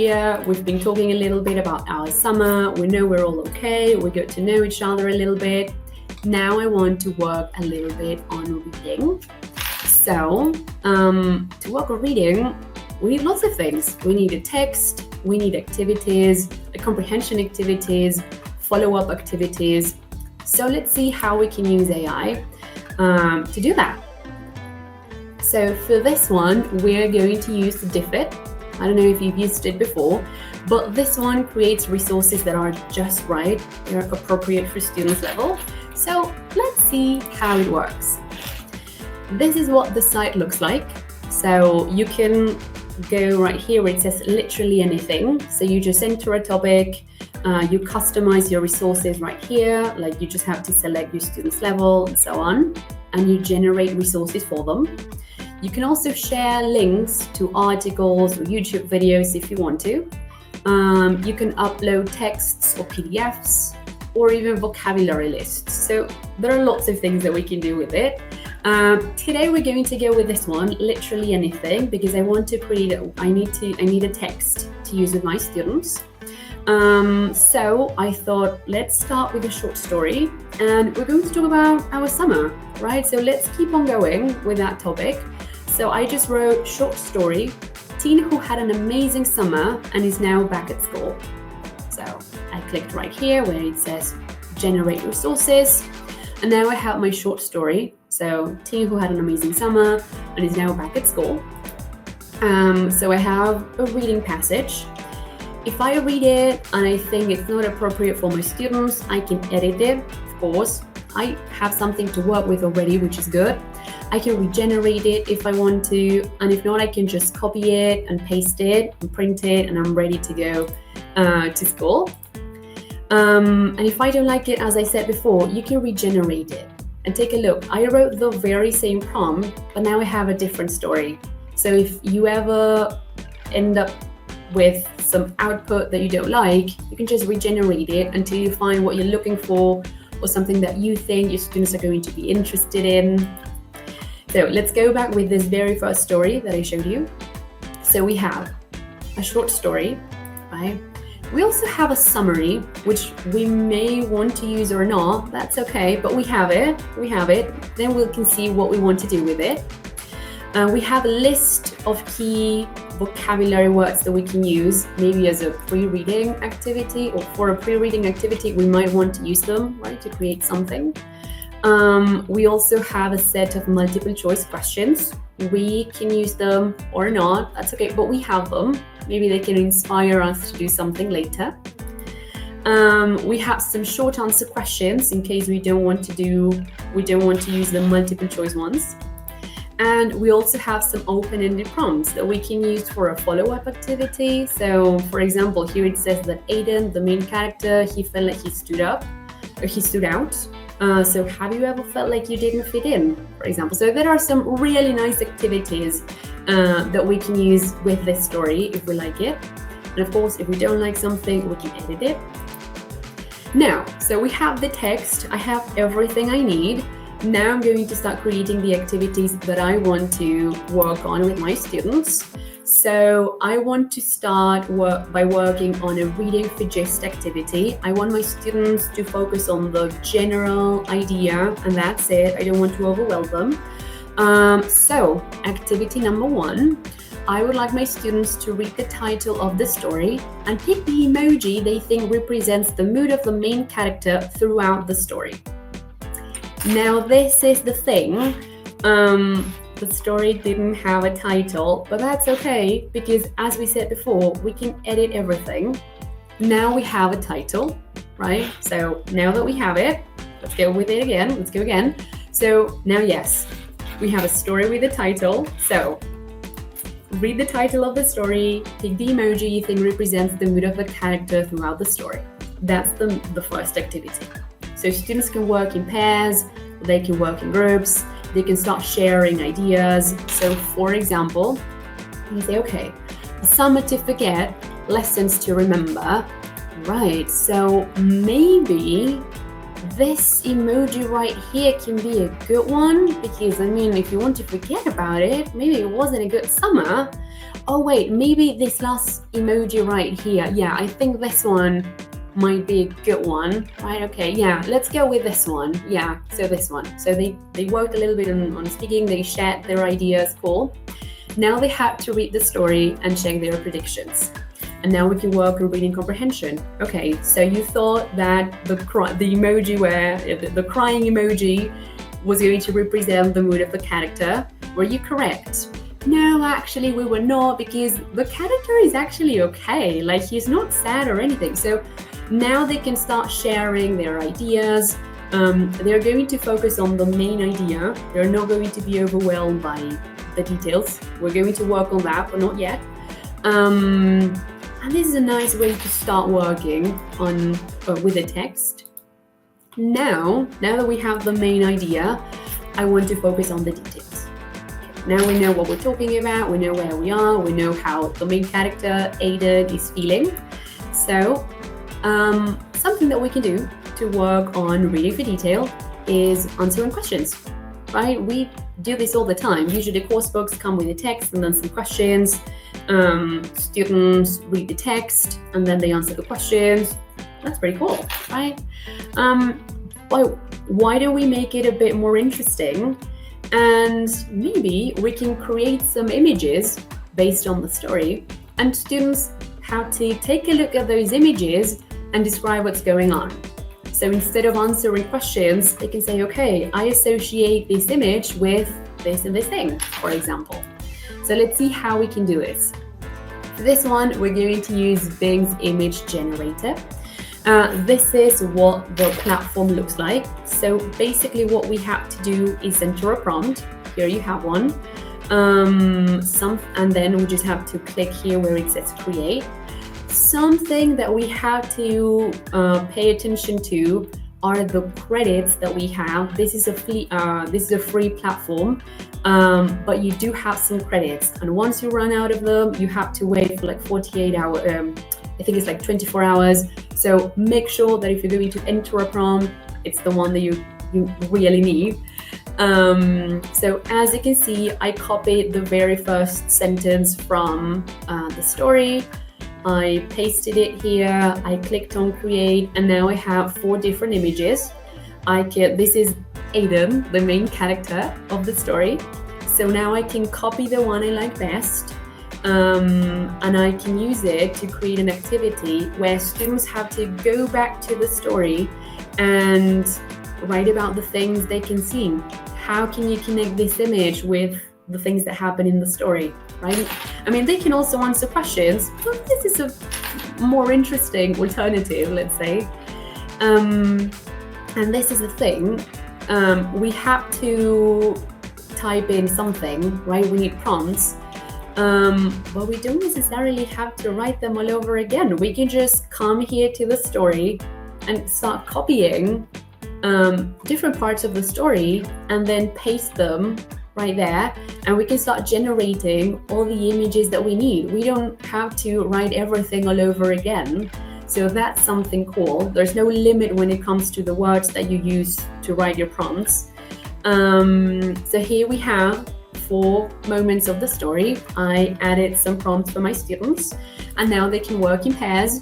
here. We've been talking a little bit about our summer. We know we're all okay. We get to know each other a little bit. Now I want to work a little bit on reading. So to work on reading, we need lots of things. We need a text, we need activities, comprehension activities, follow-up activities. So let's see how we can use AI to do that. So for this one, we're going to use the DFID. I don't know if you've used it before, but this one creates resources that are just right. They're appropriate for students' level. So let's see how it works. This is what the site looks like. So you can go right here where it says literally anything. So you just enter a topic, you customize your resources right here, like you just have to select your student's level and so on, and you generate resources for them. You can also share links to articles or YouTube videos if you want to. You can upload texts or PDFs or even vocabulary lists. So there are lots of things that we can do with it. Today we're going to go with this one, literally anything, because I want to create, I need a text to use with my students. So I thought, let's start with a short story, and we're going to talk about our summer, right? So let's keep on going with that topic. So I just wrote short story, teen who had an amazing summer and is now back at school. So I clicked right here where it says generate resources, and now I have my short story. So teen who had an amazing summer and is now back at school. So I have a reading passage. If I read it and I think it's not appropriate for my students, I can edit it, of course. I have something to work with already, which is good. I can regenerate it if I want to, and if not, I can just copy it and paste it and print it, and I'm ready to go to school. And if I don't like it, as I said before, you can regenerate it. And take a look, I wrote the very same prompt, but now I have a different story. So if you ever end up with some output that you don't like, you can just regenerate it until you find what you're looking for or something that you think your students are going to be interested in. So let's go back with this very first story that I showed you. So we have a short story, right? We also have a summary, which we may want to use or not. That's okay, but we have it. Then we can see what we want to do with it. We have a list of key vocabulary words that we can use, maybe as a pre-reading activity, or for a pre-reading activity, we might want to use them, right, to create something. We also have a set of multiple choice questions. We can use them or not, that's okay, but we have them. Maybe they can inspire us to do something later. We have some short answer questions in case we don't want to use the multiple choice ones. And we also have some open-ended prompts that we can use for a follow-up activity. So for example, here it says that Aiden, the main character, he felt like he stood out. So have you ever felt like you didn't fit in, for example? So there are some really nice activities that we can use with this story if we like it. And of course, if we don't like something, we can edit it. Now, so we have the text, I have everything I need. Now I'm going to start creating the activities that I want to work on with my students. So I want to start by working on a reading for gist activity. I want my students to focus on the general idea, and that's it. I don't want to overwhelm them. So activity number 1, I would like my students to read the title of the story and pick the emoji they think represents the mood of the main character throughout the story. Now this is the thing, the story didn't have a title, but that's okay, because as we said before, we can edit everything. Now we have a title, right? So now that we have it, let's go with it again, let's go again. So now, yes, we have a story with a title. So read the title of the story, pick the emoji you think represents the mood of the character throughout the story. That's the first activity. So students can work in pairs, they can work in groups, they can start sharing ideas. So for example, you say, okay, a summer to forget, lessons to remember. Right, so maybe this emoji right here can be a good one, because I mean, if you want to forget about it, maybe it wasn't a good summer. oh wait, maybe this last emoji right here, yeah, I think this one might be a good one, right? Okay, yeah, let's go with this one. Yeah, so this one. So they worked a little bit on speaking, they shared their ideas, cool. Now they have to read the story and check their predictions. And now we can work on reading comprehension. Okay, so you thought that the emoji the crying emoji was going to represent the mood of the character. Were you correct? No, actually we were not, because the character is actually okay. Like, he's not sad or anything. So now they can start sharing their ideas. They're going to focus on the main idea. They're not going to be overwhelmed by the details. We're going to work on that, but not yet. And this is a nice way to start working on with the text. Now that we have the main idea, I want to focus on the details. Okay. Now we know what we're talking about, we know where we are, we know how the main character, Aiden, is feeling. So something that we can do to work on reading for detail is answering questions, right? We do this all the time. Usually course books come with a text and then some questions. Students read the text and then they answer the questions. That's pretty cool, right? Why don't we make it a bit more interesting? And maybe we can create some images based on the story, and students have to take a look at those images and describe what's going on. So instead of answering questions, they can say, okay, I associate this image with this and this thing, for example. So let's see how we can do this. For this one, we're going to use Bing's image generator. This is what the platform looks like. So basically what we have to do is enter a prompt. Here you have one. And then we just have to click here where it says create. Something that we have to pay attention to are the credits that we have. This is a free platform, but you do have some credits. And once you run out of them, you have to wait for like 48 hours. I think it's like 24 hours. So make sure that if you're going to enter a prompt, it's the one that you really need. So as you can see, I copied the very first sentence from the story. I pasted it here, I clicked on create, and now I have 4 different images. This is Aiden, the main character of the story. So now I can copy the one I like best, and I can use it to create an activity where students have to go back to the story and write about the things they can see. How can you connect this image with the things that happen in the story, right? I mean, they can also answer questions, but this is a more interesting alternative, let's say. And this is the thing, we have to type in something, right? We need prompts, but we don't necessarily have to write them all over again. We can just come here to the story and start copying different parts of the story and then paste them right there, and we can start generating all the images that we need. We don't have to write everything all over again. So that's something cool. There's no limit when it comes to the words that you use to write your prompts. So here we have 4 moments of the story. I added some prompts for my students, and now they can work in pairs.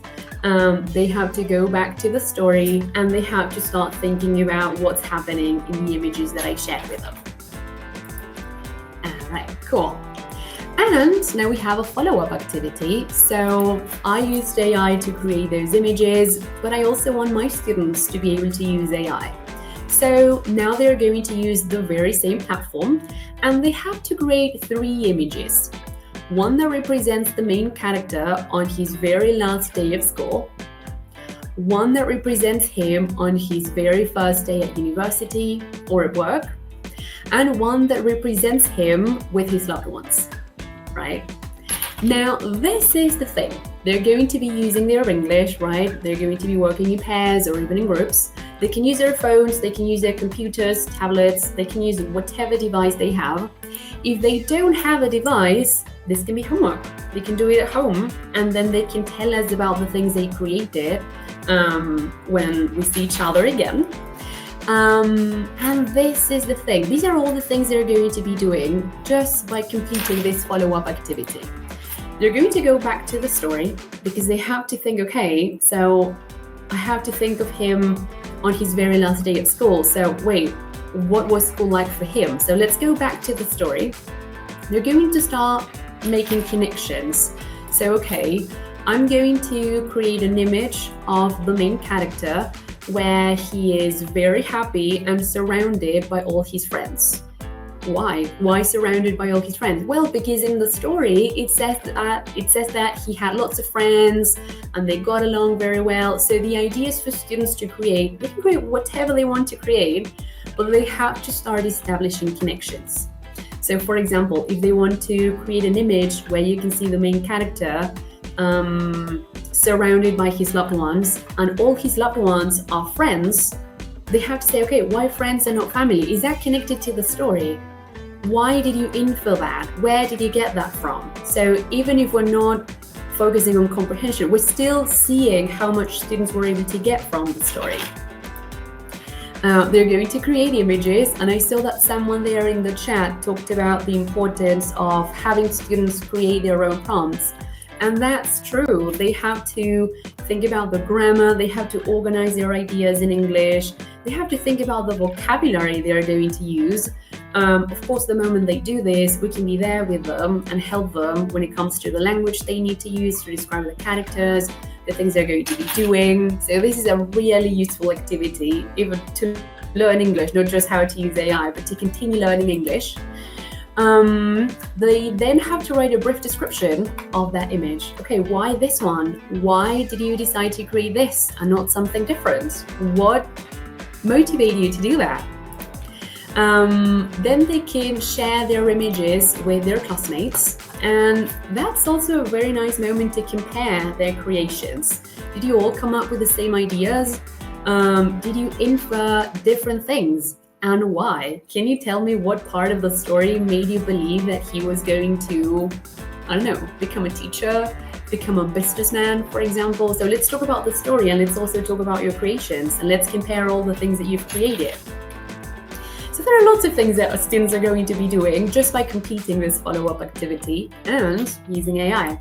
They have to go back to the story and they have to start thinking about what's happening in the images that I shared with them. Alright, cool. And now we have a follow-up activity. So I used AI to create those images, but I also want my students to be able to use AI. So now they're going to use the very same platform, and they have to create 3 images. One that represents the main character on his very last day of school, one that represents him on his very first day at university or at work, and one that represents him with his loved ones, right? Now, this is the thing. They're going to be using their English, right? They're going to be working in pairs or even in groups. They can use their phones, they can use their computers, tablets, they can use whatever device they have. If they don't have a device, this can be homework. They can do it at home, and then they can tell us about the things they created when we see each other again. And this is the thing. These are all the things they're going to be doing just by completing this follow-up activity. they're going to go back to the story because they have to think, okay, so I have to think of him on his very last day at school. So wait, what was school like for him? So let's go back to the story. They're going to start making connections. So, okay, I'm going to create an image of the main character where he is very happy and surrounded by all his friends. Why? Why surrounded by all his friends? Well, because in the story it says that he had lots of friends and they got along very well. So the idea is for students to create. They can create whatever they want to create, but they have to start establishing connections. So, for example, if they want to create an image where you can see the main character surrounded by his loved ones, and all his loved ones are friends, they have to say, okay, why friends and not family? Is that connected to the story? Why did you infer that? Where did you get that from? So even if we're not focusing on comprehension, we're still seeing how much students were able to get from the story. They're going to create images, and I saw that someone there in the chat talked about the importance of having students create their own prompts. And that's true. They have to think about the grammar, they have to organize their ideas in English, they have to think about the vocabulary they're going to use. Of course, the moment they do this, we can be there with them and help them when it comes to the language they need to use to describe the characters, the things they're going to be doing. So this is a really useful activity, even to learn English, not just how to use AI, but to continue learning English. They then have to write a brief description of that image. Okay, why this one? Why did you decide to create this and not something different? What motivated you to do that? Then they can share their images with their classmates, and that's also a very nice moment to compare their creations. Did you all come up with the same ideas? Did you infer different things? And why? Can you tell me what part of the story made you believe that he was going to, I don't know, become a teacher, become a businessman, for example? So let's talk about the story, and let's also talk about your creations, and let's compare all the things that you've created. So there are lots of things that students are going to be doing just by completing this follow-up activity and using AI.